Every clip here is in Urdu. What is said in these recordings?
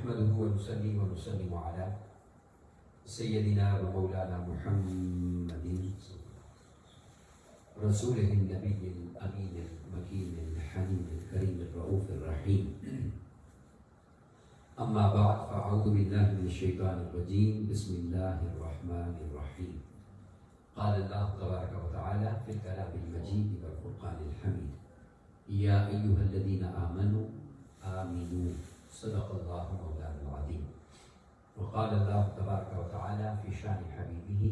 نحمده ونصلي ونسلم على سيدنا ومولانا محمد رسوله النبي الأمين المكين الحنين الكريم الرؤوف الرحيم. أما بعد فأعوذ بالله من الشيطان الرجيم. بسم الله الرحمن الرحيم. قال الله تبارك وتعالى في الكلام المجيد والفرقان الحميد: يا أيها الذين آمنوا آمنوا صدق الله مولانا العظيم. وقال الله تبارك وتعالى في شان حبيبه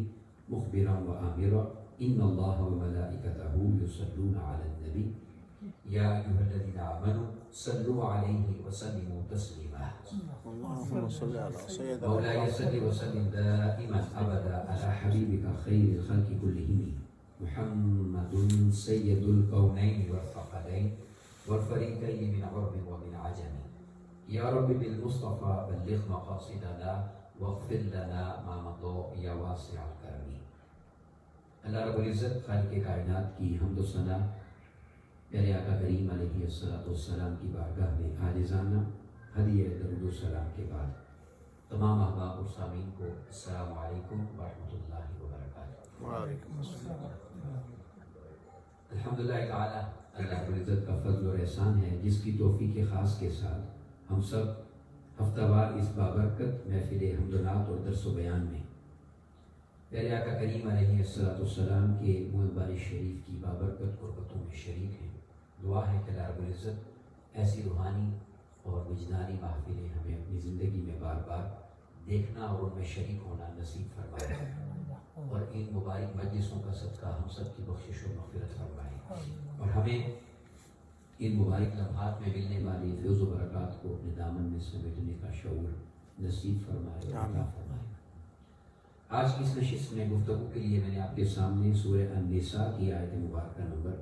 مخبرا وآمرا: إن الله وملائكته يصلون على النبي يا أيها الذين آمنوا صلوا عليه وسلموا تسليما. اللهم صل على سيدنا مولاي صل وسلم دائما أبدا على حبيبك خير الخلق كلهم محمد سيد الكونين والثقلين والفريقين من عرب ومن عجم. يا رب بالمصطفى بلغ مقاصدنا واغفر لنا ما مضى يا واسع الكرم. اللہ رب العزت خالق کائنات کی حمد و ثنا پیارے آقا کریم علیہ السلام کی بارگاہ میں عاجزانہ ہدیہ درود و سلام کے بعد تمام احباب اور سامعین کو السلام علیکم ورحمۃ اللہ وبرکاتہ. وعلیکم السلام. الحمدللہ تعالی اللہ رب العزت کا فضل اور احسان ہے جس کی توفیق خاص کے ساتھ ہم سب ہفتہ وار اس بابرکت محفل حمد و نعت اور درس و بیان میں پیارے آقا کریم علیہ السلام کے منہ مبارک شریف کی بابرکت قربتوں میں شریک ہیں. دعا ہے کہ اللہ رب العزت ایسی روحانی اور وجدانی محفلیں ہمیں اپنی زندگی میں بار بار دیکھنا اور ان میں شریک ہونا نصیب فرمائے اور ان مبارک مجلسوں کا صدقہ ہم سب کی بخشش و مغفرت فرمائے اور ہمیں ان مبارک لمحات میں ملنے والی فیض و برکات کو اپنے دامن میں سمیٹنے کا شعور نصیب فرمائے اور عطا فرمائے. آج کی اس نشست میں گفتگو کے لیے میں نے آپ کے سامنے سورہ النساء کی آیت مبارکہ نمبر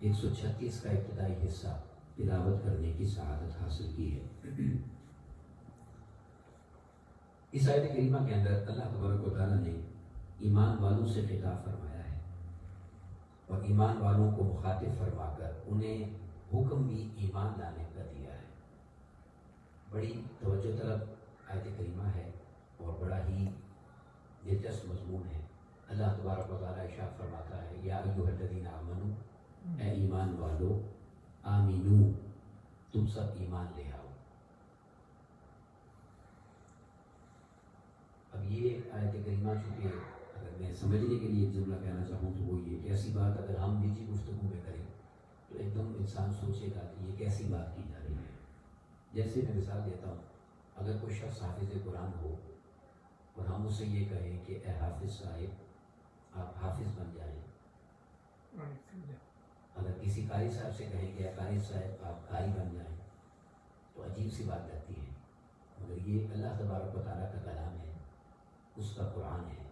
136 کا ابتدائی حصہ تلاوت کرنے کی سعادت حاصل کی ہے. اس آیت کریمہ کے اندر اللہ تبارک و تعالیٰ نے ایمان والوں سے خطاب فرمایا ہے اور ایمان والوں کو مخاطب فرما کر انہیں حکم بھی ایمان لانے کا دیا ہے. بڑی توجہ طلب آیت کریمہ ہے اور بڑا ہی دلچسپ مضمون ہے. اللہ تبارک و تعالیٰ ارشاد فرماتا ہے: یا ایھا الذین آمنوا، اے ایمان والو، آمینو، تم سب ایمان لے آؤ. اب یہ آیت کریمہ چونکہ اگر میں سمجھنے کے لیے ایک جملہ کہنا چاہوں تو وہ یہ کہ ایسی بات اگر ہم نجی گفتگو میں کریں تو ایک دم انسان سوچے گا کہ یہ کیسی بات کی جا رہی ہے. جیسے میں مثال دیتا ہوں، اگر کوئی شخص حافظ قرآن ہو اور ہم اسے یہ کہیں کہ اے حافظ صاحب آپ حافظ بن جائیں، اگر کسی قاری صاحب سے کہیں کہ اے قاری صاحب آپ قاری بن جائیں تو عجیب سی بات لگتی ہے. مگر یہ اللہ تبارک و تعالیٰ کا کلام ہے، اس کا قرآن ہے.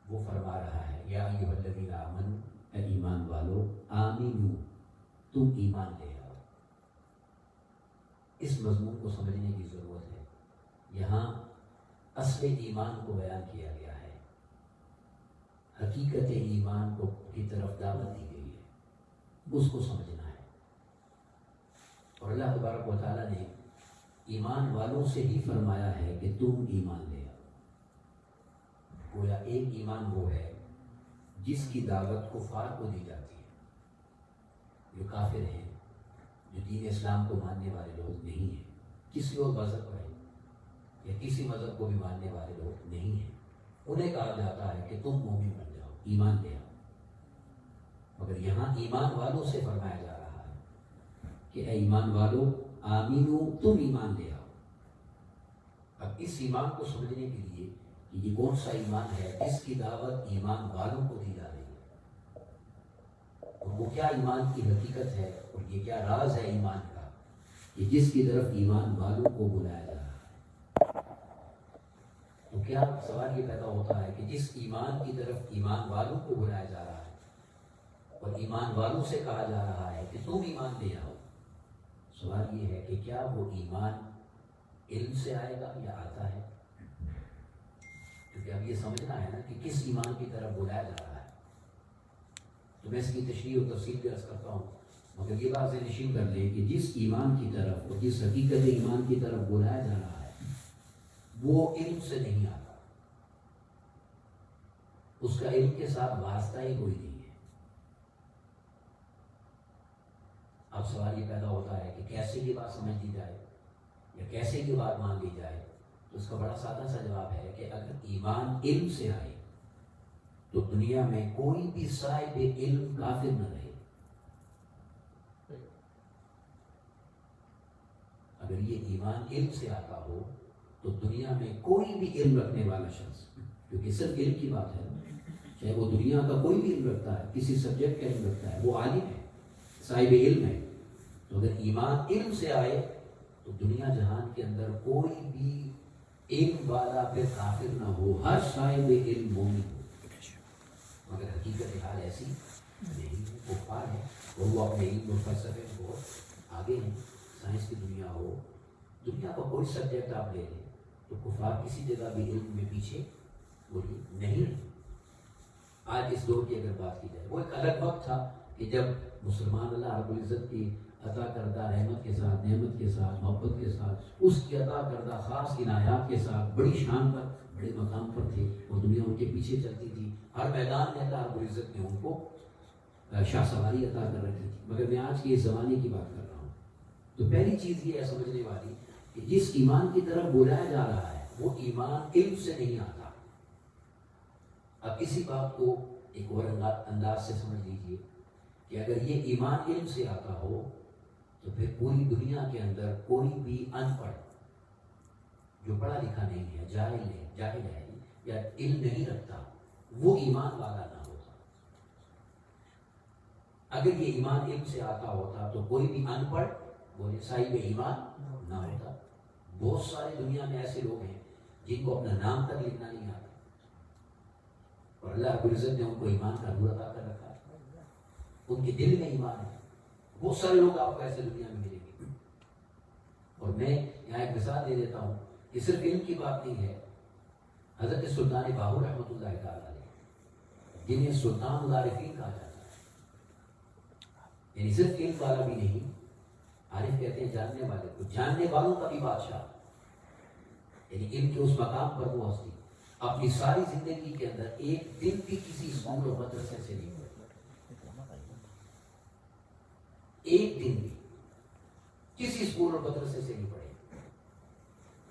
وہ فرما رہا ہے: یا ایھا الذین آمنوا، اے ایمان والو، آمینو، تم ایمان لے آؤ. اس مضمون کو سمجھنے کی ضرورت ہے. یہاں اصل ایمان کو بیان کیا گیا ہے، حقیقت ایمان کو کی طرف دعوت دی گئی ہے، اس کو سمجھنا ہے. اور اللہ تبارک و تعالیٰ نے ایمان والوں سے ہی فرمایا ہے کہ تم ایمان لے آؤ. گویا ایک ایمان وہ ہے جس کی دعوت کفار کو دی جاتی ہے، جو کافر ہیں، جو دین اسلام کو ماننے والے لوگ نہیں ہیں، کسی اور مذہب پر ہیں یا کسی مذہب کو بھی ماننے والے لوگ نہیں ہیں. انہیں کہا جاتا ہے کہ تم مومن بن جاؤ، ایمان لے آؤ. مگر یہاں ایمان والوں سے فرمایا جا رہا ہے کہ اے ایمان والو، آمینو، تم ایمان لے آؤ. اب اس ایمان کو سمجھنے کے لیے کہ یہ کون سا ایمان ہے جس کی دعوت ایمان والوں کو دی جا رہی ہے، اور وہ کیا ایمان کی حقیقت ہے اور یہ کیا راز ہے ایمان کا کہ جس کی طرف ایمان والوں کو بلایا جا رہا ہے. تو کیا سوال یہ پیدا ہوتا ہے کہ جس ایمان کی طرف ایمان والوں کو بلایا جا رہا ہے اور ایمان والوں سے کہا جا رہا ہے کہ تم ایمان لے آؤ، سوال یہ ہے کہ کیا وہ ایمان علم سے آئے گا یا آتا ہے؟ کیونکہ اب یہ سمجھنا ہے نا کہ کس ایمان کی طرف بلایا جا رہا ہے. تو میں اس کی تشریح و تفصیل بھی عرض کرتا ہوں، مگر یہ بات ذہن نشین کر لیں کہ جس ایمان کی طرف اور جس حقیقت ایمان کی طرف بلایا جا رہا ہے وہ علم سے نہیں آتا، اس کا علم کے ساتھ واسطہ ہی کوئی نہیں ہے۔ اب سوال یہ پیدا ہوتا ہے کہ کیسے یہ بات سمجھ لی جائے یا کیسے یہ بات مان لی جائے؟ تو اس کا بڑا سادہ سا جواب ہے کہ اگر ایمان علم سے آئے تو دنیا میں کوئی بھی صاحب علم کافر نہ رہے۔ اگر یہ ایمان علم سے آتا ہو تو دنیا میں کوئی بھی علم رکھنے والا شخص، کیونکہ صرف علم کی بات ہے، چاہے وہ دنیا کا کوئی بھی علم رکھتا ہے، کسی سبجیکٹ کا علم رکھتا ہے، وہ عالم ہے، صاحب علم ہے، تو اگر ایمان علم سے آئے تو دنیا جہان کے اندر کوئی بھی علم والا پھر کافر نہ ہو، ہر صاحب علم مومن ہو۔ مگر حقیقت حال ایسی نہیں ہے، کفار ہے اور وہ اپنے علم و فلسفے میں بہت آگے ہیں۔ سائنس کی دنیا ہو، دنیا کا کوئی سبجیکٹ آپ لے لیں تو کفار کسی جگہ بھی علم میں پیچھے وہی نہیں ہے۔ آج اس دور کی اگر بات کی جائے، وہ ایک الگ وقت تھا کہ جب مسلمان اللہ رب العزت کی عطا کردہ رحمت کے ساتھ، نعمت کے ساتھ، محبت کے ساتھ، اس کی عطا کردہ خاص عنایات کے ساتھ بڑی شان پر، بڑے مقام پر تھے اور دنیا ان کے پیچھے چلتی تھی۔ ہر میدان میں اللہ رب العزت نے ان کو شاہ سواری عطا کر رکھی تھی۔ مگر میں آج کے اس زمانے کی بات کر رہا ہوں، تو پہلی چیز یہ ہے سمجھنے والی کہ جس ایمان کی طرف بلایا جا رہا ہے وہ ایمان علم سے نہیں آتا۔ اب اسی بات کو ایک اور انداز سے سمجھ لیجیے کہ اگر یہ ایمان علم سے آتا ہو تو پھر پوری دنیا کے اندر کوئی بھی ان پڑھ جو پڑھا لکھا نہیں ہے، جاہل ہے یا علم نہیں رکھتا، وہ ایمان والا نہ ہوتا۔ اگر یہ ایمان علم سے آتا ہوتا تو کوئی بھی ان پڑھ وہ صاحب ایمان نہ ہوتا۔ بہت سارے دنیا میں ایسے لوگ ہیں جن کو اپنا نام تک لکھنا نہیں آتا اور اللہ رب العزت نے ان کو ایمان کا نور عطا کر رکھا ہے، ان کے دل میں ایمان ہے۔ بہت سارے لوگ آپ کو ایسے دنیا میں ملیں گے۔ اور میں یہاں ایک مثال دے دیتا ہوں، یہ صرف علم کی بات نہیں ہے۔ حضرت سلطان باہو رحمۃ اللہ تعالیٰ علیہ، جنہیں سلطان العارفین کہا جاتا ہے، یعنی صرف علم والا بھی نہیں، عارف کہتے ہیں جاننے والے کو، جاننے والوں کا بھی بادشاہ، یعنی علم کے اس مقام پر وہ ہستی اپنی ساری زندگی کے اندر ایک دن بھی کسی اسکول اور مدرسے سے نہیں پڑھی، ایک دن بھی کسی اسکول اور مدرسے سے نہیں پڑھے۔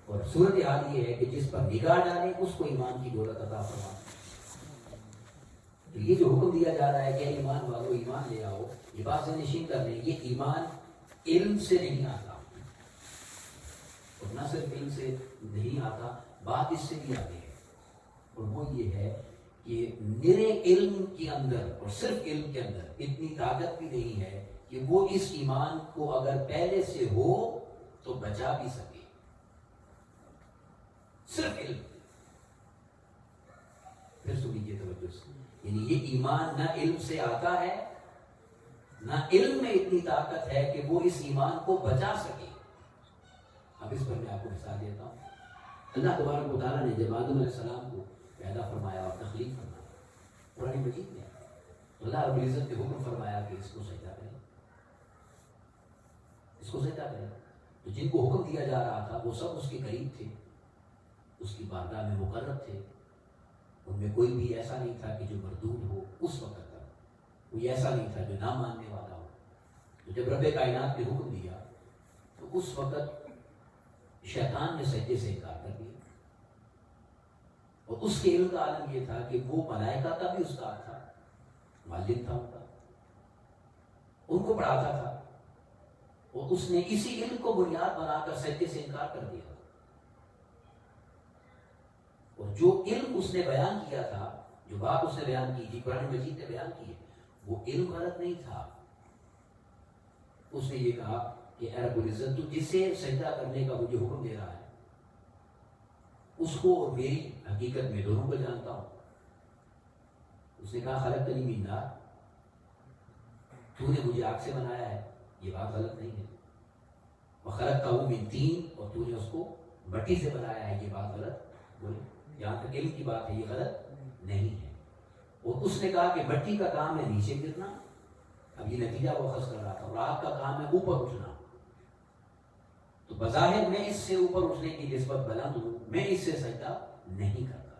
اور صورت حال یہ ہے کہ جس پر نگاہ ڈالے اس کو ایمان کی دولت عطا فرما۔ تو یہ جو حکم دیا جا رہا ہے کہ ایمان والو ایمان لے آؤ، یہ بات سے نشین کر لیں، یہ ایمان علم سے نہیں آتا، اور نہ صرف علم سے نہیں آتا، بات اس سے بھی آگے ہے، اور وہ یہ ہے کہ میرے علم کے اندر اور صرف علم کے اندر اتنی طاقت بھی نہیں ہے کہ وہ اس ایمان کو اگر پہلے سے ہو تو بچا بھی سکے۔ صرف علم، پھر سنیجیے توجہ سے، یعنی یہ ایمان نہ علم سے آتا ہے، نہ علم میں اتنی طاقت ہے کہ وہ اس ایمان کو بچا سکے۔ اب اس پر میں آپ کو مثال دیتا ہوں۔ اللہ تبارک و تعالیٰ نے جب آدم علیہ السلام کو پیدا فرمایا اور تخلیق فرمایا، قرآن مجید میں اللہ رب العزت نے حکم فرمایا کہ اس کو سجدہ کریں، اس کو سجدہ کریں۔ تو جن کو حکم دیا جا رہا تھا وہ سب اس کے قریب تھے، اس کی بارگاہ میں مقرب تھے، ان میں کوئی بھی ایسا نہیں تھا کہ جو مردود ہو اس وقت تک، کوئی ایسا نہیں تھا جو نہ ماننے والا ہو۔ تو جب رب کائنات نے حکم دیا تو اس وقت شیطان نے سجدے سے انکار کر دیا، اور اس کے علم کا عالم یہ تھا کہ وہ ملائکہ کا بھی استاد تھا، معلم تھا ان کا، ان کو پڑھاتا تھا، اور اس نے اسی علم کو بنیاد بنا کر سجدے سے انکار کر دیا۔ اور جو علم اس نے بیان کیا تھا، جو بات اس نے بیان کی تھی، قرآن مجید نے بیان کی ہے، وہ علم غلط نہیں تھا۔ اس نے یہ کہا کہ اے رب العزت، تو جسے سجدہ کرنے کا مجھے حکم دے رہا ہے اس کو اور میری حقیقت میں دونوں کو جانتا ہوں۔ اس نے کہا خلقتنی من نار، تو نے مجھے آگ سے بنایا ہے، یہ بات غلط نہیں ہے۔ وخلقتہ من طین، اور تو نے اس کو مٹی سے بنایا ہے، یہ بات غلط، بولے یہاں تک علم کی بات ہے، یہ غلط نہیں ہے۔ اور اس نے کہا کہ مٹی کا کام ہے نیچے گرنا، اب یہ نتیجہ وہ خاص کر رہا تھا، اور آگ کا کام ہے اوپر اٹھنا۔ تو بظاہر میں اس سے اوپر اٹھنے کی نسبت بلند ہوں، میں اس سے سجدہ نہیں کرتا۔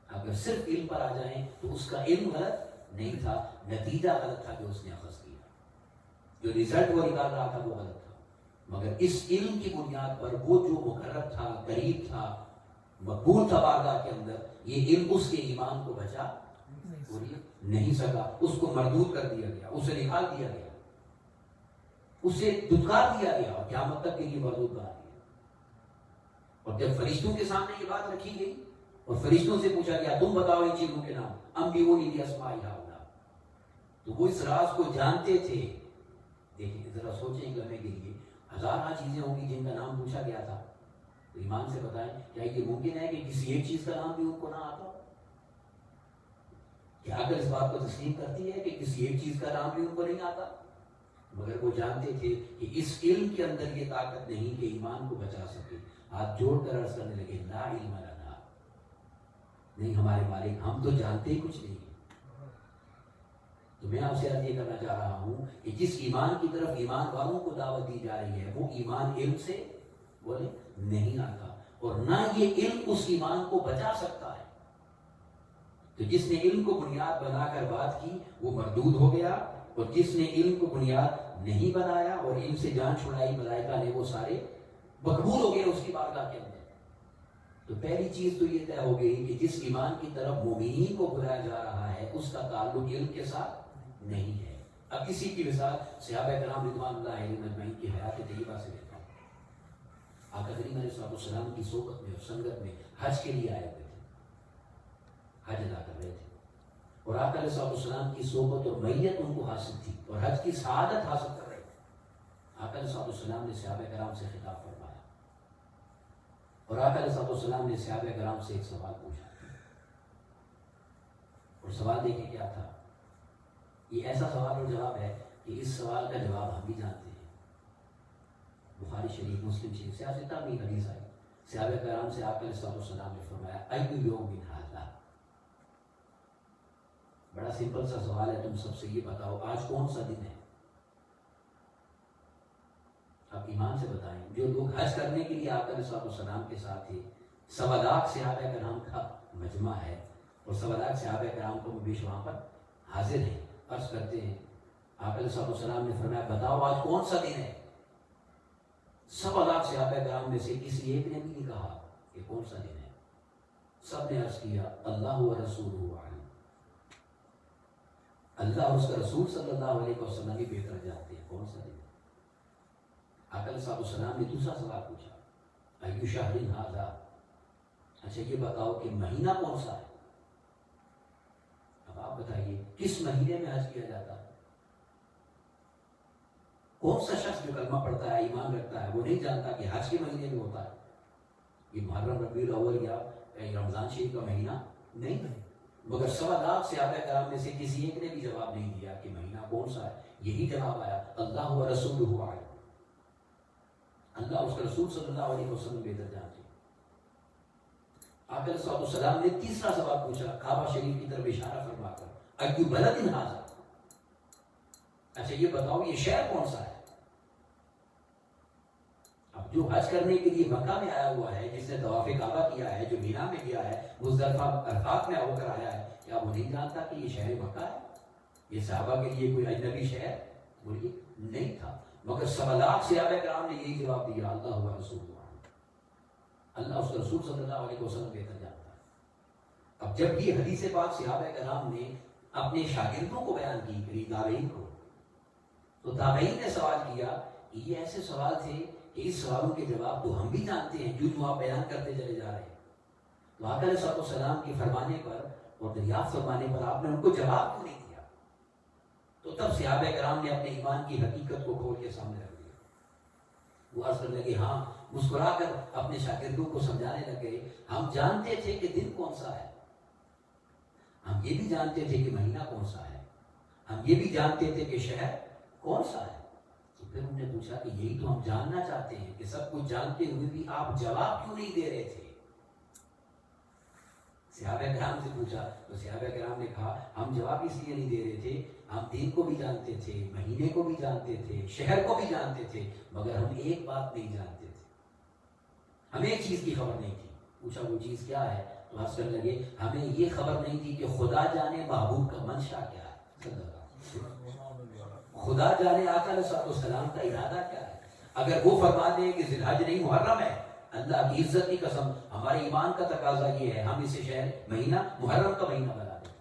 اگر صرف علم پر آ جائیں تو اس کا علم غلط نہیں تھا، نتیجہ غلط تھا جو اس نے اخذ کیا، جو رزلٹ وہ نکال رہا تھا وہ غلط تھا۔ مگر اس علم کی بنیاد پر وہ جو مقرر تھا، قریب تھا، مقبول تھا بارگاہ کے اندر، یہ علم اس کے ایمان کو بچا نہیں سکا، اس کو مردود کر دیا گیا، اسے نکال دیا گیا، اسے دھتکار دیا گیا اور قیامت تک کے لیے مردود بنا دیا۔ اور جب فرشتوں کے سامنے یہ بات رکھی گئی اور فرشتوں سے پوچھا گیا تم بتاؤ ان چیزوں کے نام، انبئونی باسماء ہؤلاء، تو وہ اس راز کو جانتے تھے۔ دیکھیں ذرا سوچیں ایک لمحے کے لیے، ہزارہ چیزیں ہوں گی جن کا نام پوچھا گیا تھا، تو ایمان سے بتائیں کیا یہ ممکن ہے کہ کسی ایک چیز کا نام بھی ان کو نہ آتا؟ کیا عقل اس بات کو تسلیم کرتی ہے کہ کسی ایک چیز کا نام بھی ان کو نہیں آتا؟ مگر وہ جانتے تھے کہ اس علم کے اندر یہ طاقت نہیں کہ ایمان کو بچا سکے۔ ہاتھ جوڑ کر عرض کرنے لگے لا علم لنا، نہیں ہمارے مالک ہم تو جانتے ہی کچھ نہیں۔ تو میں آپ سے عرض یہ کرنا چاہ رہا ہوں کہ جس ایمان کی طرف ایمان والوں کو دعوت دی جا رہی ہے وہ ایمان علم سے بولے نہیں آتا، اور نہ یہ علم اس ایمان کو بچا سکتا ہے۔ تو جس نے علم کو بنیاد بنا کر بات کی وہ مردود ہو گیا، اور جس نے علم کو بنیاد نہیں بنایا اور علم سے جان چھڑائی ملائکہ نے وہ سارے مقبول ہو گئے اس کی بارگاہ کے اندر۔ تو پہلی چیز تو یہ طے ہو گئی کہ جس ایمان کی طرف مومنین کو بلایا جا رہا ہے اس کا تعلق علم کے ساتھ نہیں ہے۔ اب کسی کی مثال صحابہ کرام رضوان اللہ علیہم اجمعین کی حیات طیبہ سے لیتا ہوں۔ آقا کریم علیہ السلام کی صحبت میں اور سنگت میں حج کے لیے آئے ہوئے تھے، حج ادا کر رہے تھے، اور آقا علیہ السلام کی صحبت اور میت ان کو حاصل تھی اور حج کی سعادت حاصل کر رہے تھے۔ آقا علیہ السلام نے صحابہ کرام سے خطاب فرمایا، اور آقا علیہ السلام نے صحابہ کرام سے ایک سوال پوچھا، اور سوال دیکھیں کیا تھا۔ یہ ایسا سوال اور جواب ہے کہ اس سوال کا جواب ہم بھی جانتے ہیں۔ بخاری شریف، مسلم شریف، سیاستہ میں حدیث آئی، صحابہ کرام سے آقا علیہ السلام نے فرمایا ای یوم ھذا، بڑا سمپل سا سوال ہے، تم سب سے یہ بتاؤ آج کون سا دن ہے؟ آپ ایمان سے بتائیں، جو لوگ حج کرنے کے لیے آقا علیہ السلام کے ساتھ تھے، 1.25 لاکھ صحابہ کرام کا مجمع ہے، اور 1.25 لاکھ صحابہ کرام کو بیش وہاں پر حاضر ہیں، عرض کرتے ہیں آقا علیہ السلام نے فرمایا بتاؤ آج کون سا دن ہے؟ 1.25 لاکھ صحابہ کرام میں سے کسی ایک نے بھی نہیں کہا کہ کون سا دن ہے، سب نے عرض کیا اللہ و رسولہ اعلم، اللہ اور اس کا رسول صلی اللہ علیہ وسلم ہی بہتر جانتے ہیں کون سا دن ہے۔ آقا علیہ السلام نے دوسرا سوال پوچھا ای شہر ھذا، اچھا یہ بتاؤ کہ مہینہ کون سا ہے؟ اب آپ بتائیے کس مہینے میں حج کیا جاتا ہے؟ کون سا شخص جو کلمہ پڑھتا ہے، ایمان رکھتا ہے، وہ نہیں جانتا کہ حج کے مہینے میں ہوتا ہے؟ یہ محرم، ربیع الاول یا رمضان شریف کا مہینہ نہیں ہے۔ مگر 1.25 لاکھ صحابہ کرام میں سے کسی ایک نے بھی جواب نہیں دیا کہ مہینہ کون سا ہے۔ یہی جواب آیا اللہ و رسولہ اعلم، اللہ اس کا رسول صلی اللہ علیہ وسلم بہتر جانتے ہیں۔ آقا علیہ السلام نے تیسرا سوال پوچھا کعبہ شریف کی طرف اشارہ فرما کر ای بلد ھذا، اچھا یہ بتاؤ یہ شہر کون سا ہے؟ اب جو حج کرنے کے لیے مکہ میں آیا ہوا ہے، جس نے طواف کعبہ کیا ہے، جو مینا میں گیا ہے، مزدلفہ عرفات میں ہو کر آیا ہے، کیا وہ نہیں جانتا کہ یہ شہر مکہ ہے؟ یہ صحابہ کے لیے کوئی اجنبی شہر بولیے نہیں تھا، مگر 1.25 لاکھ صحابہ کرام نے یہی جواب دیا اللہ و رسول، اللہ اس کا رسول صلی اللہ علیہ وسلم بہتر جانتا ہے۔ اب جب یہ حدیث پاک صحابہ کرام نے اپنے شاگردوں کو بیان کی، یعنی تابعین کو، تو تابعین نے سوال کیا کہ یہ ایسے سوال تھے کہ اس سوالوں کے جواب تو ہم بھی جانتے ہیں جو آپ بیان کرتے چلے جا رہے ہیں۔ تو آقا علیہ السلام کے فرمانے پر اور دریافت فرمانے پر آپ نے ان کو جواب کیوں نہیں دیا؟ تو تب صحابہ کرام نے اپنے ایمان کی حقیقت کو کھول کے سامنے رکھ دیا۔ وہ عرض کرنے لگے، ہاں، مسکرا کر اپنے شاگردوں کو سمجھانے لگے، ہم جانتے تھے کہ دن کون سا ہے، ہم یہ بھی جانتے تھے کہ مہینہ کون سا ہے، ہم یہ بھی جانتے تھے کہ شہر کون سا ہے۔ تو پھر انہوں نے پوچھا کہ یہی تو ہم جاننا چاہتے ہیں کہ سب کچھ جانتے ہوئے بھی آپ جواب کیوں نہیں دے رہے تھے؟ صحابہ کرام سے پوچھا تو صحابہ کرام نے کہا ہم جواب اس لیے نہیں دے رہے تھے، ہم دن کو بھی جانتے تھے، مہینے کو بھی جانتے تھے، شہر کو بھی جانتے تھے، مگر ہم ایک بات نہیں جانتے تھے، ہمیں ایک چیز کی خبر نہیں تھی۔ پوچھا وہ چیز کیا ہے؟ تو ہنس کر لگے ہمیں یہ خبر نہیں تھی کہ خدا جانے محبوب کا منشا کیا ہے، صلی اللہ علیہ وسلم۔ خدا جانے آقا علیہ السلام کا ارادہ کیا ہے۔ اگر وہ فرما دے کہ ذی الحج نہیں محرم ہے، اللہ کی عزت کی قسم ہمارے ایمان کا تقاضا یہ ہے ہم اسے شہر مہینہ محرم کا مہینہ بنا دیں۔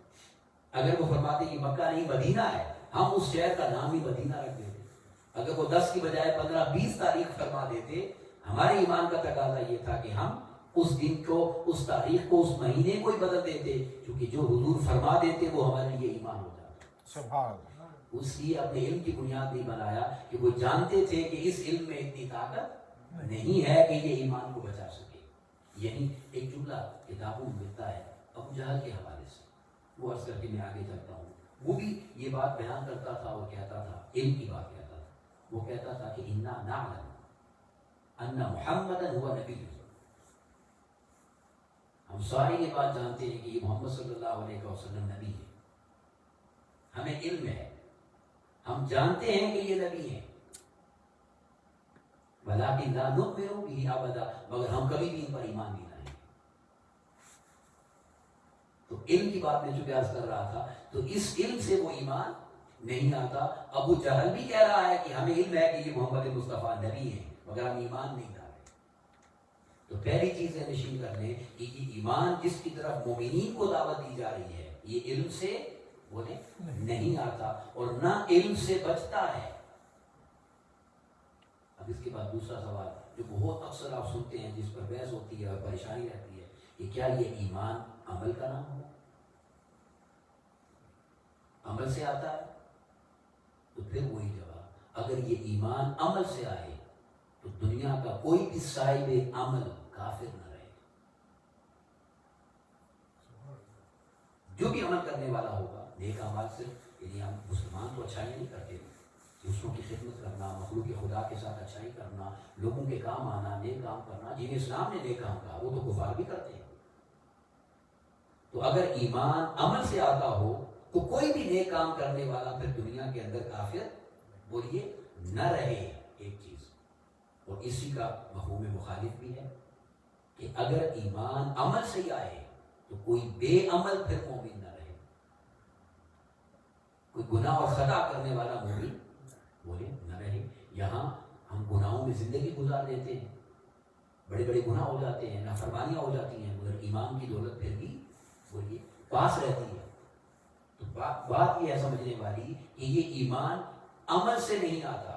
اگر وہ فرماتے کہ مکہ نہیں مدینہ ہے، ہم اس شہر کا نام ہی مدینہ رکھ دیتے۔ اگر وہ 10 کی بجائے 15-20 تاریخ فرما دیتے، ہمارے ایمان کا تقاضا یہ تھا کہ ہم اس دن کو، اس تاریخ کو، اس مہینے کو ہی بدل دیتے، کیونکہ جو حضور فرما دیتے وہ ہمارے لیے ایمان ہو جاتا۔ سبحان اللہ۔ اس لیے اپنے علم کی بنیاد نہیں بنایا کہ وہ جانتے تھے کہ اس علم میں اتنی طاقت نہیں ہے کہ یہ ایمان کو بچا سکے۔ یہی ایک جملہ کتابوں میں ملتا ہے ابو جہل کے حوالے سے، وہ عرض کر کے میں آگے چلتا ہوں۔ وہ بھی یہ بات بیان کرتا تھا اور کہتا تھا، علم کی بات کہتا تھا، وہ کہتا تھا کہ انا نعلم ان محمدا هو نبی، ہم سارے یہ بات جانتے ہیں کہ یہ محمد صلی اللہ علیہ وسلم نبی ہے، ہمیں علم ہے، ہم جانتے ہیں کہ یہ نبی ہے، ولیکن لا نؤمن به ابدا، مگر ہم کبھی بھی ان پر ایمان نہیں لائیں۔ تو علم کی بات میں جو عرض کر رہا تھا، تو اس علم سے وہ ایمان نہیں آتا۔ ابو جہل بھی کہہ رہا ہے کہ ہمیں علم ہے کہ یہ محمد مصطفیٰ نبی ہے، مگر ہم ایمان نہیں لا رہے۔ تو پہلی چیز ہے نشین کر لیں کہ یہ ایمان جس کی طرف مومنین کو دعوت دی جا رہی ہے، یہ علم سے بولے نہیں آتا اور نہ علم سے بچتا ہے۔ اب اس کے بعد دوسرا سوال جو بہت اکثر آپ سنتے ہیں، جس پر بحث ہوتی ہے اور پریشانی رہتی ہے، کہ کیا یہ ایمان عمل کا نام ہو؟ عمل سے آتا ہے؟ تو پھر وہی جواب، اگر یہ ایمان عمل سے آئے تو دنیا کا کوئی بھی صاحب عمل کافر نہ رہے۔ جو بھی عمل کرنے والا ہوگا، نیک اعمال صرف، یعنی ہم مسلمان تو اچھائی نہیں کرتے، دوسروں کی خدمت کرنا، مخلوق خدا کے ساتھ اچھائی کرنا، لوگوں کے کام آنا، نیک کام کرنا، جنہیں اسلام نے نیک کام کہا وہ تو کفار بھی کرتے ہیں۔ تو اگر ایمان عمل سے آتا ہو تو کوئی بھی نیک کام کرنے والا پھر دنیا کے اندر کافر بولیے نہ رہے۔ ایک چیز اور اسی کا مفہوم مخالف بھی ہے کہ اگر ایمان عمل سے ہی آئے تو کوئی بے عمل پھر مومن نہ رہے، کوئی گناہ اور خطا کرنے والا مومن بولے نہ رہے۔ یہاں ہم گناہوں میں زندگی گزار دیتے ہیں، بڑے بڑے گناہ ہو جاتے ہیں، نافرمانیاں ہو جاتی ہیں، مگر ایمان کی دولت پھر بھی بولیے پاس رہتی ہے۔ تو بات یہ ہے سمجھنے والی کہ یہ ایمان عمل سے نہیں آتا۔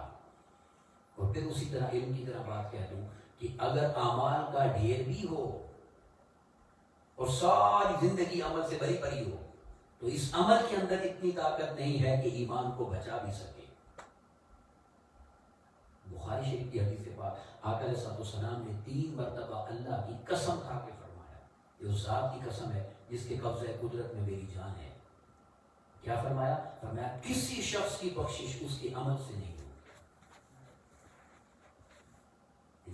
اور پھر اسی طرح علم کی طرح بات کہہ دوں کہ اگر اعمال کا ڈھیر بھی ہو اور ساری زندگی عمل سے بھری پڑی ہو، تو اس عمل کے اندر اتنی طاقت نہیں ہے کہ ایمان کو بچا بھی سکے۔ بخاری شریف کی حدیث کے بعد آقا علیہ السلام نے 3 مرتبہ اللہ کی قسم کھا کے فرمایا، یہ اس ذات کی قسم ہے جس کے قبضہ قدرت میں میری جان ہے۔ کیا فرمایا؟ فرمایا کسی شخص کی بخشش اس کے عمل سے نہیں ہوگی۔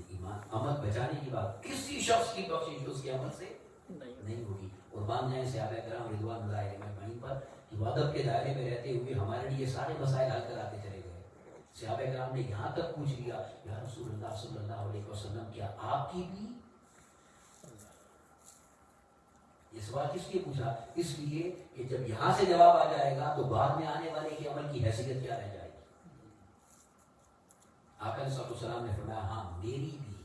ایمان عمل بچانے کی بات، کسی شخص کی بخشش اس کے عمل سے نہیں ہوگی۔ قربان جائیں صحابہ کرام رضوان اللہ علیہم اجمعین پر کہ وہ ادب کے دائرے میں رہتے ہوئے ہمارے لیے سارے مسائل حل کراتے چلے گئے۔ صحابہ کرام نے یہاں تک پوچھ لیا، یا رسول اللہ صلی اللہ علیہ وسلم کیا آپ کی بھی؟ یہ سوال کس لیے پوچھا؟ اس لیے کہ جب یہاں سے جواب آ جائے گا تو بعد میں آنے والے کے عمل کی حیثیت کیا رہ جائے گی؟ آقا علیہ السلام نے فرمایا ہاں میری بھی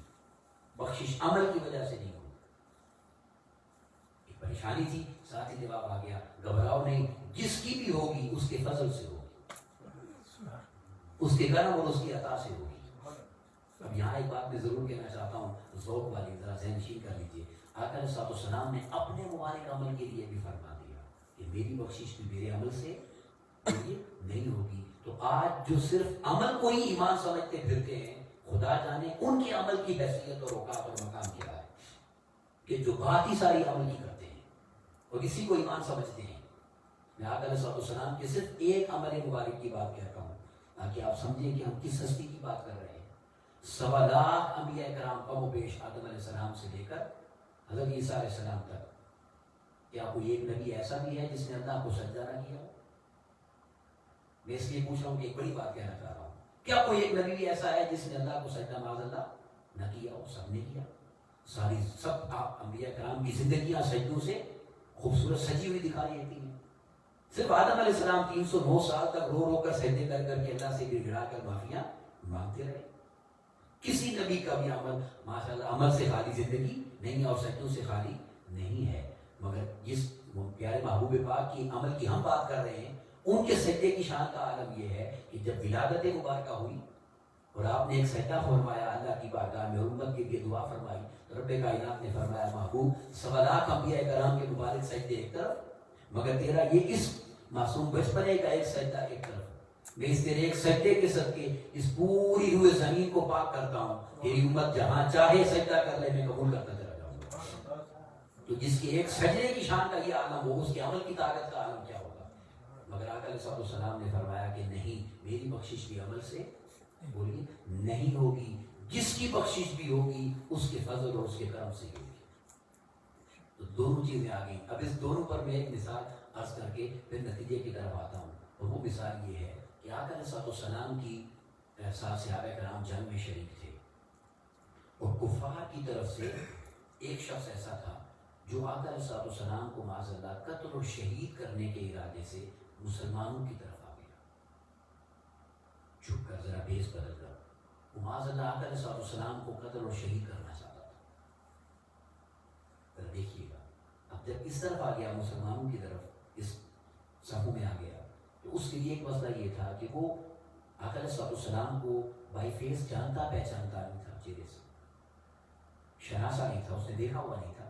بخشش عمل کی وجہ سے نہیں ہوئی۔ ایک پریشانی تھی، ساتھ ہی جواب آ گیا، گھبراؤ نہیں، جس کی بھی ہوگی اس کے فضل سے ہوگی، اس کے کرم اور اس کی عطا سے ہوگی۔ اب یہاں ایک بات میں ضرور کہنا چاہتا ہوں، ذوق والی ذرا ذہن نشین کر لیجیے۔ آقا علیہ السلام نے اپنے مبارک عمل کے لیے بھی فرما دیا کہ میری بخشش بھی میرے عمل سے نہیں ہوگی۔ تو آج جو صرف عمل کو ہی ایمان سمجھتے پھرتے ہیں، خدا جانے ان کے عمل کی حیثیت اور اوقات اور مقام کیا ہے، کہ جو بات ہی ساری عمل کی کرتے ہیں اور اسی کو ایمان سمجھتے ہیں۔ میں آقا علیہ السلام کے صرف ایک عمل مبارک کی بات کہتا ہوں تاکہ آپ سمجھیں کہ ہم کس ہستی کی بات کر رہے ہیں۔ 1.25 لاکھ انبیاء کرام کم و بیش آدم علیہ السلام سے لے کر حضرت عیسیٰ علیہ السلام تک کیا کوئی ایک نبی ایسا بھی ہے جس نے اللہ کو سجدہ نہ کیا؟ میں اس لیے پوچھ رہا ہوں کہ ایک بڑی بات کہنا چاہ رہا ہوں، کیا کوئی ایک نبی ایسا ہے جس نے اللہ کو سجدہ معاذ اللہ نہ کیا ہو؟ سب نے کیا. سب انبیاء کرام کی زندگیاں سجدوں سے خوبصورت سجی ہوئی دکھائی دیتی ہیں. صرف آدم علیہ السلام 309 سال تک رو رو کر سجدے کر کر کے اللہ سے گر گڑا کر معافیاں مانگتے رہے. کسی نبی کا بھی عمل ماشاء اللہ عمل سے خالی زندگی نہیں اور سجدوں سے خالی نہیں ہے. مگر جس پیارے محبوب پاک کی عمل کی ہم بات کر رہے ہیں، ان کے سجدے کی شان کا عالم یہ ہے کہ جب ولادت مبارکہ ہوئی اور آپ نے ایک سجدہ فرمایا اللہ کی بارگاہ میں، امت کے لیے دعا فرمائی، رب کائنات نے فرمایا محبوب 1.25 لاکھ انبیاء کرام کے مبارک سجدے ایک طرف، مگر تیرا یہ اس معصوم بچپنے کا ایک سجدہ ایک طرف، میں اس تیرے ایک سجدے کے صدقے اس پوری روئے زمین کو پاک کرتا ہوں، تیری امت جہاں چاہے سجدہ کر لے میں قبول کرتا چلا جاؤں گا. تو جس کے ایک سجدے کی شان کا یہ عالم ہو، اس کے عمل کی طاقت کا عالم کیا ہوگا. مگر آقا علیہ السلام نے فرمایا کہ نہیں، میری بخشش بھی عمل سے بولیے نہیں ہوگی، جس کی بخشش بھی ہوگی اس کے فضل اور اس کے کرم سے ہوگی. تو دونوں چیزیں آ گئی. اب اس دونوں پر میں ایک مثال عرض کر کے پھر نتیجے کی طرف آتا ہوں، اور وہ مثال یہ ہے کہ آقا علیہ السلام کی صحابہ کرام جنگ میں شریک تھے، اور کفار کی طرف سے ایک شخص ایسا تھا جو آقا علیہ السلام کو معاذ اللہ قتل اور شہید کرنے کے ارادے سے مسلمانوں کی طرف آ گیا. چھپ کر ذرا بیس بدل کر وہ معاذ اللہ آقا علیہ السلام کو قتل اور شہید کرنا چاہتا تھا. پر دیکھیے گا اب جب اس طرف آ گیا، مسلمانوں کی طرف اس صفوں میں آ گیا، تو اس کے لیے ایک مسئلہ یہ تھا کہ وہ آقا علیہ السلام کو بائی فیس جانتا پہچانتا نہیں تھا، چہرے سے شناسا نہیں تھا، اس نے دیکھا ہوا نہیں تھا.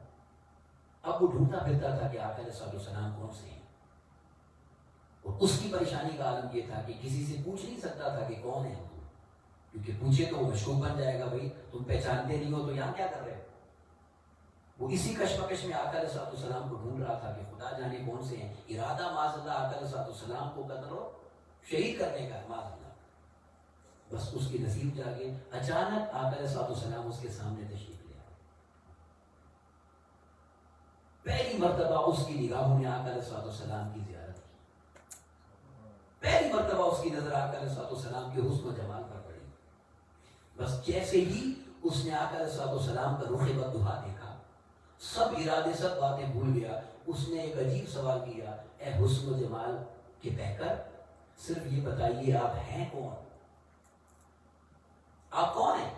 اب وہ ڈھونڈتا پھرتا تھا کہ آقا علیہ السلام کون سے ہیں، اور اس کی پریشانی کا عالم یہ تھا کہ کسی سے پوچھ نہیں سکتا تھا کہ کون ہے تم، کیونکہ پوچھے تو وہ مشکوک بن جائے گا، بھائی تم پہچانتے نہیں ہو تو یہاں کیا کر رہے ہو. وہ اسی کشمکش میں آقا علیہ السلام کو ڈھونڈ رہا تھا کہ خدا جانے کون سے ہیں. ارادہ معاذ اللہ آقا علیہ السلام کو قتل و شہید کرنے کا معاذ اللہ. بس اس کی نصیب جاگے، اچانک آقا علیہ السلام اس کے سامنے تشریف لے آئے. پہلی مرتبہ اس کی نگاہوں نے آقا علیہ السلام کی زیارت کی، پہلی مرتبہ اس کی نظر آقا علیہ السلام کے حسن و جمال پر پڑی. بس جیسے ہی اس نے آقا علیہ السلام کا رخ بددہا دیکھا، سب ارادے سب باتیں بھول گیا. اس نے ایک عجیب سوال کیا، اے حسن و جمال کے بہکر، صرف یہ بتائیے آپ ہیں کون، آپ کون ہیں؟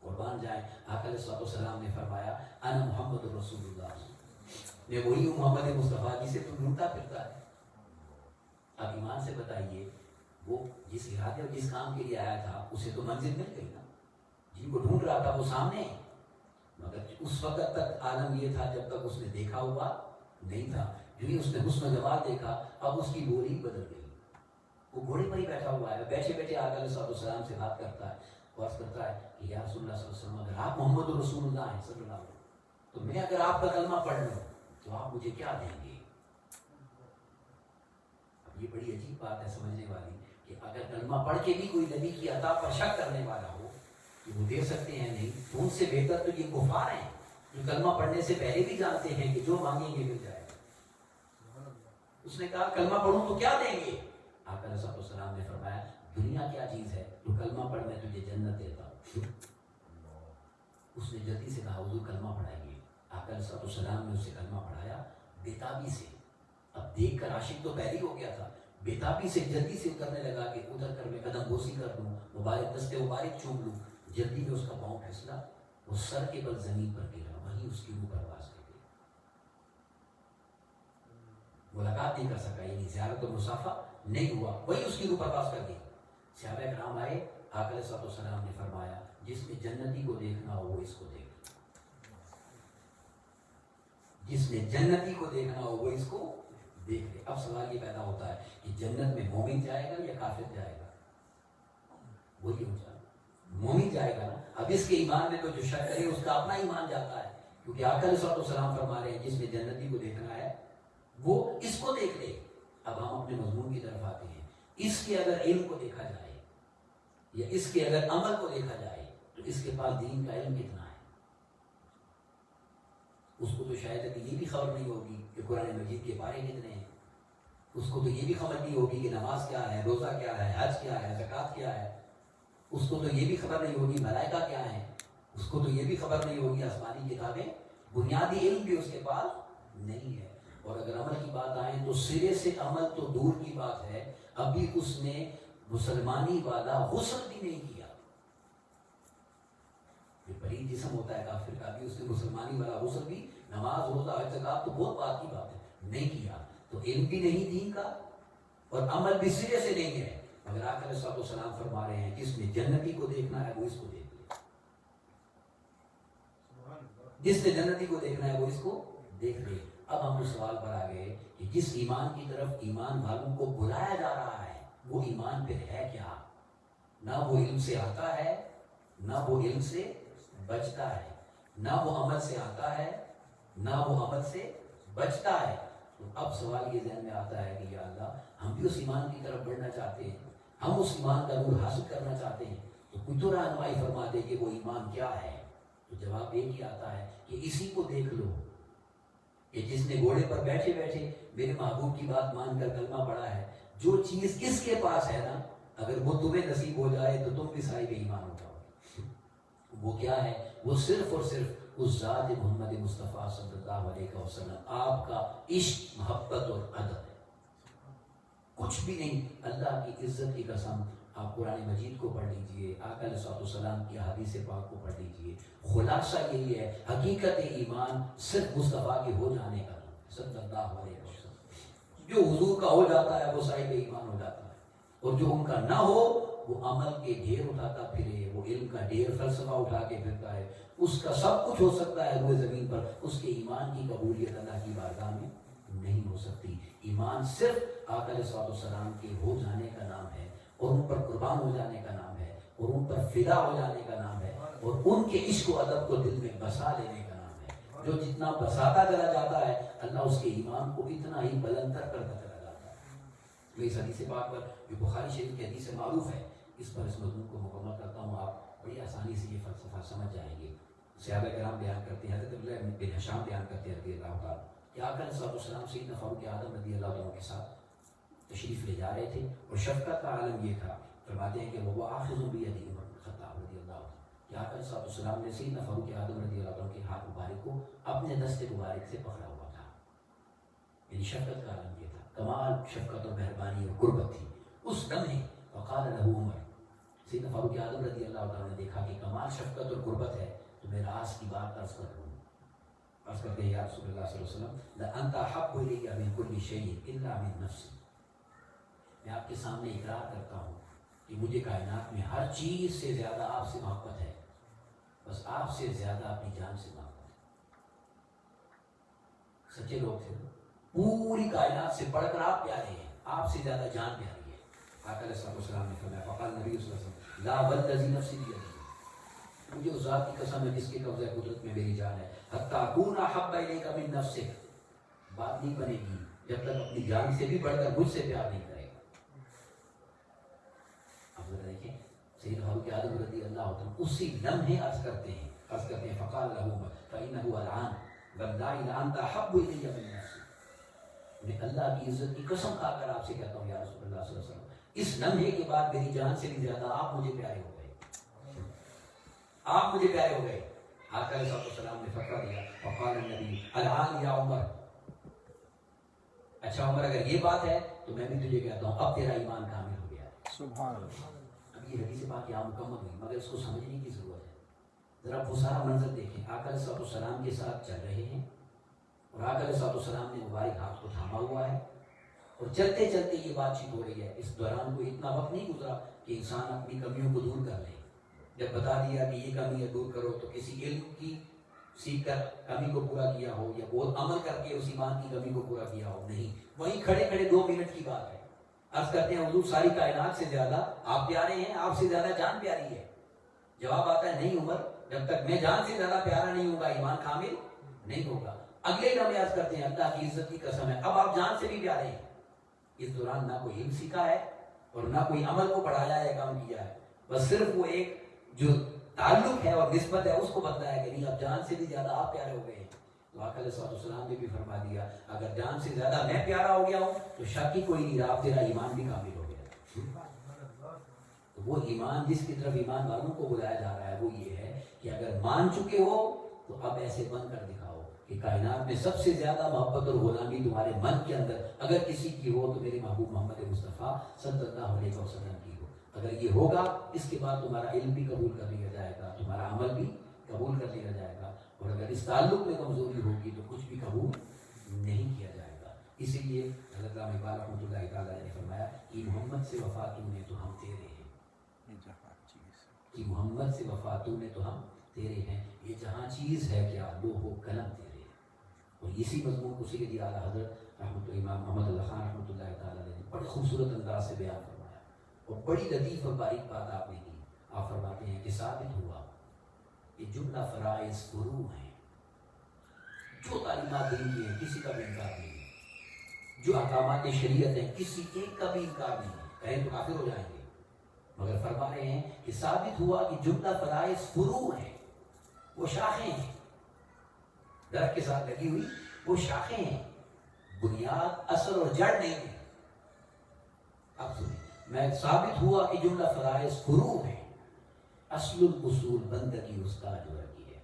قربان جائیں، آقا علیہ السلام نے فرمایا انا محمد رسول اللہ، میں وہی ہوں محمد مصطفیٰ جسے تم ڈھونڈتا پھرتا ہے. اب ایمان سے بتائیے، وہ جس ارادے اور جس کام کے لیے آیا تھا اسے تو منزل مل گئی نا، جن کو ڈھونڈ رہا تھا وہ سامنے ہے. مگر اس وقت تک عالم یہ تھا جب تک اس نے دیکھا ہوا نہیں تھا. جو ہی اس نے حسن و جمال دیکھا، اب اس کی بولی بدل گئی. وہ گھوڑے پر ہی بیٹھا ہوا ہے، بیٹھے بیٹھے آقا علیہ السلام سے بات کرتا ہے، بات کرتا ہے کہ یا رسول اللہ صلی اللہ علیہ وسلم، اگر آپ محمد رسول اللہ ہیں صلی اللہ علیہ وسلم، تو میں اگر آپ کا کلمہ پڑھ لوں تو آپ مجھے کیا دیں گے؟ اب یہ بڑی عجیب بات ہے سمجھنے والی کہ اگر کلمہ پڑھ کے بھی کوئی نبی کی عطا پر شک کرنے والا ہو کہ وہ دے سکتے ہیں نہیں، تو ان سے بہتر تو یہ کفار ہیں جو کلمہ پڑھنے سے پہلے بھی جانتے ہیں کہ جو مانگیں گے مل جائے گا. اس نے کہا کلمہ پڑھوں تو کیا دیں گے؟ آقا علیہ السلام نے فرمایا دنیا کیا چیز ہے تو کلمہ پڑھ میں تجھے جنت دیتا ہوں. اس نے جلدی سے کہا حضور کلمہ پڑھائیے. آقا علیہ السلام نے اسے کلمہ پڑھایا بےتابی سے. اب دیکھ کر عاشق تو پہلے ہو گیا تھا، بےتابی سے جلدی سے اترنے لگا کہ اتر کر میں قدم بوسی کر دوں، مبارک دستے مبارک چوم لوں. جلدی میں اس کا پاؤں پھسلا، وہ سر کے بل زمین پر گرا، وہیں اس کی روح پرواز کر گئی. ملاقات نہیں کر سکا، یعنی زیارت و مصافحہ نہیں ہوا، وہی اس کی روح پرواز کر گئی. صحابہ کرام آئے، آقا علیہ السلام نے فرمایا جس نے جنتی کو دیکھنا ہو وہ اس کو دیکھ، جس نے جنتی کو دیکھنا ہو وہ اس کو دیکھ لے. اب سوال یہ پیدا ہوتا ہے کہ جنت میں مومن جائے گا یا کافر جائے گا؟ وہی ہو جائے گا، مومن جائے گا نا. اب اس کے ایمان میں تو جو شک کرے اس کا اپنا ایمان جاتا ہے، کیونکہ آقا علیہ السلام فرما رہے ہیں جس نے جنتی کو دیکھنا ہے وہ اس کو دیکھ لے. اب ہم اپنے مضمون کی طرف آتے ہیں. اس کے اگر علم کو دیکھا جائے یا اس کے اگر عمل کو دیکھا جائے تو اس کے پاس دین کا علم کتنا ہے؟ اس کو تو شاید ابھی یہ بھی خبر نہیں ہوگی کہ قرآن مجید کے پارے کتنے ہیں، اس کو تو یہ بھی خبر نہیں ہوگی کہ نماز کیا ہے، روزہ کیا ہے، حج کیا ہے، زکوٰۃ کیا ہے، اس کو تو یہ بھی خبر نہیں ہوگی ملائکہ کیا ہے، اس کو تو یہ بھی خبر نہیں ہوگی آسمانی کتابیں، بنیادی علم بھی اس کے پاس نہیں ہے۔ اور اگر عمل کی بات آئے تو سرے سے عمل تو دور کی بات ہے، ابھی اس نے مسلمانی والا غسل بھی نہیں کیا۔ یہ پلید جسم ہوتا ہے کافر کا، بھی اس نے مسلمانی والا غسل بھی، نماز روزہ حج زکوٰۃ تو بہت بات کی بات ہے، نہیں کیا، تو علم بھی نہیں دین کا اور عمل بھی سرے سے نہیں ہے۔ مگر آقا علیہ الصلوۃ والسلام فرما رہے ہیں جس نے جنتی کو دیکھنا ہے وہ اس کو دیکھ لے، جس نے جنتی کو دیکھنا ہے وہ اس کو دیکھ لے۔ اب ہم اس سوال پر آ گئے کہ جس ایمان کی طرف ایمان والوں کو بلایا جا رہا ہے وہ ایمان پھر ہے کیا؟ نہ وہ علم سے آتا ہے، نہ وہ علم سے بچتا ہے، نہ وہ عمل سے آتا ہے، نہ وہ عمل سے بچتا ہے۔ تو اب سوال یہ ذہن میں آتا ہے کہ یا اللہ ہم بھی اس ایمان کی طرف بڑھنا چاہتے ہیں، ہم اس ایمان کا نور حاصل کرنا چاہتے ہیں، تو کوئی تو رہنمائی فرما دے کہ وہ ایمان کیا ہے۔ تو جواب ایک ہی آتا ہے کہ اسی کو دیکھ لو کہ جس نے گھوڑے پر بیٹھے بیٹھے میرے محبوب کی بات مان کر کلمہ پڑھا ہے، جو چیز اس کے پاس ہے نا، اگر وہ تمہیں نصیب ہو جائے تو تم بھی صاحب ایمان ہو جاؤ گے۔ وہ کیا ہے؟ وہ صرف اور صرف اس ذات محمد مصطفیٰ صلی اللہ علیہ وسلم، آپ کا عشق، محبت اور ادب ہے، کچھ بھی نہیں۔ اللہ کی عزت کی قسم، آپ قرآن مجید کو پڑھ لیجئے، آقا علیہ السلام کی حدیث پاک کو پڑھ لیجئے، خلاصہ یہی ہے، حقیقت ایمان صرف مصطفیٰ کے ہو جانے کا صلی اللہ علیہ وسلم۔ جو حضور کا ہو جاتا ہے وہ صاحب ایمان ہو جاتا ہے، اور جو ان کا نہ ہو وہ عمل کے ڈھیر اٹھاتا پھرے، وہ علم کا ڈھیر فلسفہ اٹھا کے پھرتا ہے، اس کا سب کچھ ہو سکتا ہے روئے زمین پر، اس کے ایمان کی قبولیت اللہ کی بارگاہ میں نہیں ہو سکتی۔ ایمان صرف آقا علیہ السلام کے ہو جانے کا نام ہے، اور ان پر قربان ہو جانے کا نام ہے، اور ان پر فدا ہو جانے کا نام ہے، اور ان کے عشق و ادب کو دل میں بسا لینے کا نام ہے۔ جو جتنا بساتا چلا جاتا ہے اللہ اس کے ایمان کو اتنا ہی بلندر کرتا چلا جاتا ہے۔ میں اس حدیث پاک پر جو بخاری شریف کی حدیث معروف ہے، اس پر اس مضمون کو مکمل کرتا ہوں، آپ بڑی آسانی سے یہ فلسفہ سمجھ جائیں گے۔ صحابہ کرام بیان کرتے ہیں، حضرت عبداللہ بن حشام بیان کرتے ہیں رضی اللہ تعالیٰ کہ آقا علیہ السلام سیدنا فاروق اعظم رضی اللہ عنہ کے ساتھ تشریف لے جا رہے تھے، اور شفقت کا عالم یہ تھا، فرماتے ہیں کہ وہ آخذ بیدی عمر بن الخطاب رضی اللہ عنہ، کہ آقا علیہ السلام نے سیدنا فاروق اعظم رضی اللہ عنہ کے ہاتھ مبارک کو اپنے دست مبارک سے پکڑا ہوا تھا، یعنی شفقت کا عالم یہ تھا، کمال شفقت اور مہربانی اور قربت تھی۔ اس لمحے فقال له عمر، سیدنا فاروق اعظم رضی اللہ عنہ نے دیکھا کہ کمال شفقت اور قربت ہے، تو میں راز کی بات عرض کر لوں، عرض کرتے ہیں یا رسول اللہ صلی اللہ علیہ وسلم لأنت أحب إلي من كل شيء إلا من نفسي، میں آپ کے سامنے اقرار کرتا ہوں کہ مجھے کائنات میں ہر چیز سے زیادہ آپ سے محبت ہے، بس آپ سے زیادہ اپنی جان سے محبت ہے۔ سچے لوگ تھے، پوری کائنات سے بڑھ کر آپ پیارے ہیں، آپ سے زیادہ جان پیاری ہے۔ آقا علیہ السلام نے فرمایا، فقال نبی صلی اللہ علیہ وسلم لا والذی نفسی بیدہ، مجھے اس ذات کی قسم ہے جس کے قبضہ قدرت میں میری جان ہے، حتی اکون احب الیک من نفسک، بات نہیں بنے گی جب تک اپنی جان سے بھی بڑھ کر مجھ سے پیار نہیں کرے گا۔ اب ذرا دیکھیں سیدنا فاروق اعظم رضی اللہ عنہ اسی لمحے عرض کرتے ہیں فقال له فإنه الآن والله لأنت أحب إلي من نفسي، میں اللہ کی عزت کی قسم کھا کر آپ سے کہتا ہوں یا رسول اللہ صلی اللہ علیہ وسلم، اس لمحے کے بعد میری جان سے بھی زیادہ آپ مجھے پیارے ہو گئے، آپ مجھے پیارے ہو گئے۔ آقا علیہ السلام نے فتویٰ دیا، فقال النبی الآن یا عمر، اچھا عمر اگر یہ بات ہے تو میں بھی تجھے کہتا ہوں اب تیرا ایمان کامل ہو گیا ہے۔ سبحان اللہ۔ اب یہ حدیث پاک یہاں مکمل ہوئی، مگر اس کو سمجھنے کی ضرورت ہے۔ ذرا وہ سارا منظر دیکھیں، آقا علیہ السلام کے ساتھ چل رہے ہیں، اور آقا علیہ السلام نے مبارک ہاتھ کو تھاما ہوا ہے، اور چلتے چلتے یہ بات چیت ہو رہی ہے۔ اس دوران کوئی اتنا وقت نہیں گزرا کہ انسان اپنی کمیوں کو دور کر لے۔ جب بتا دیا کہ یہ کمی ہے دور کرو، تو کسی علم کی سیکھ کر کمی کو پورا کیا ہو، یا بہت عمل کر کے اس ایمان کی کمی کو پورا کیا ہو، نہیں، وہیں کھڑے کھڑے 2 منٹ کی بات ہے۔ عرض کرتے ہیں حضور ساری کائنات سے زیادہ آپ پیارے ہیں، آپ سے زیادہ جان پیاری ہے۔ جواب آتا ہے نہیں عمر، جب تک میں جان سے زیادہ پیارا نہیں ہوں گا ایمان کامل نہیں ہوگا۔ اگلے لمحے عرض کرتے ہیں اللہ کی عزت کی قسم ہے اب آپ جان سے بھی پیارے ہیں۔ اس دوران نہ کوئی علم سیکھا ہے اور نہ کوئی عمل کو پڑھایا ہے، کام کیا ہے، بس صرف وہ ایک جو تعلق ہے اور نسبت ہے اس کو بتایا کہ نہیں اب جان سے بھی زیادہ آپ پیارے ہو گئے ہیں۔ تو آقا علیہ السلام نے بھی فرما دیا اگر جان سے زیادہ میں پیارا ہو گیا ہوں تو شک ہی کوئی نہیں رہا، تیرا ایمان بھی کامل ہو گیا۔ تو وہ ایمان جس کی طرف ایمان والوں کو بلایا جا رہا ہے وہ یہ ہے کہ اگر مان چکے ہو تو اب ایسے بن کر دکھاؤ کہ کائنات میں سب سے زیادہ محبت اور غلامی تمہارے من کے اندر اگر کسی کی ہو تو میرے محبوب محمد مصطفیٰ صلی اللہ علیہ وسلم کی ہو۔ اگر یہ ہوگا اس کے بعد تمہارا علم بھی قبول کر لیا جائے گا، تمہارا عمل بھی قبول کر لیا جائے گا، اور اگر اس تعلق میں کمزوری ہوگی تو کچھ بھی قبول نہیں کیا جائے گا۔ اسی لیے حضرت علامہ اقبال رحمۃ اللہ تعالیٰ نے فرمایا کہ محمد سے وفا تو نے تو ہم تیرے ہیں، کہ محمد سے وفا تو نے تو ہم تیرے ہیں، یہ جہاں چیز ہے کیا لوح و قلم تیرے ہیں۔ اور اسی مضمون کو سید اعلیٰ حضرت رحمۃ امام محمد اللہ خان رحمۃ اللہ تعالیٰ نے بڑے خوبصورت انداز سے بیان فرمایا، اور بڑی لطیف اور باریک بات آپ نے کی۔ آپ فرماتے ہیں کہ ثابت ہوا کہ جملہ فرائض فروع ہیں، جو تعلیمات دین کی ہیں کسی کا بھی انکار نہیں ہے، جو احکامات شریعت ہیں کسی ایک کا بھی انکار نہیں ہے، کہیں تو کافر ہو جائیں گے، مگر فرما رہے ہیں کہ ثابت ہوا کہ جملہ فرائض فروع ہیں، وہ شاخیں ہیں، درخت کے ساتھ لگی ہوئی وہ شاخیں ہیں، بنیاد اصل اور جڑ نہیں ہے۔ اب سنیں، میں ثابت ہوا کہ جملہ فرائض فروع ہیں، اصل الاصول بندگی اس کا جو رکھی ہے،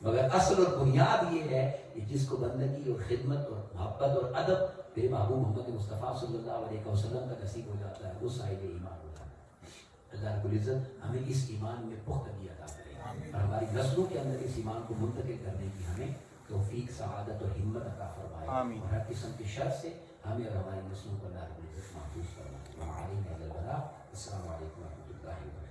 مگر اصل اور بنیاد یہ ہے کہ جس کو بندگی اور خدمت اور محبت اور ادب میرے محبوب محمد مصطفیٰ صلی اللہ علیہ وسلم کا نصیب ہو جاتا ہے وہ صاحب ایمان ہوتا ہے۔ اللہ رب العزت ہمیں اس ایمان میں پختگی عطا کرے اور ہماری نسلوں کے اندر اس ایمان کو منتقل کرنے کی ہمیں توفیق، سعادت اور ہمت عطا فرمائے، اور ہر قسم کی شر سے ہمیں اور ہماری نسلوں کو اللہ رب العزت محفوظ فرمائے۔ السلام علیکم و رحمۃ اللہ وبرکاتہ۔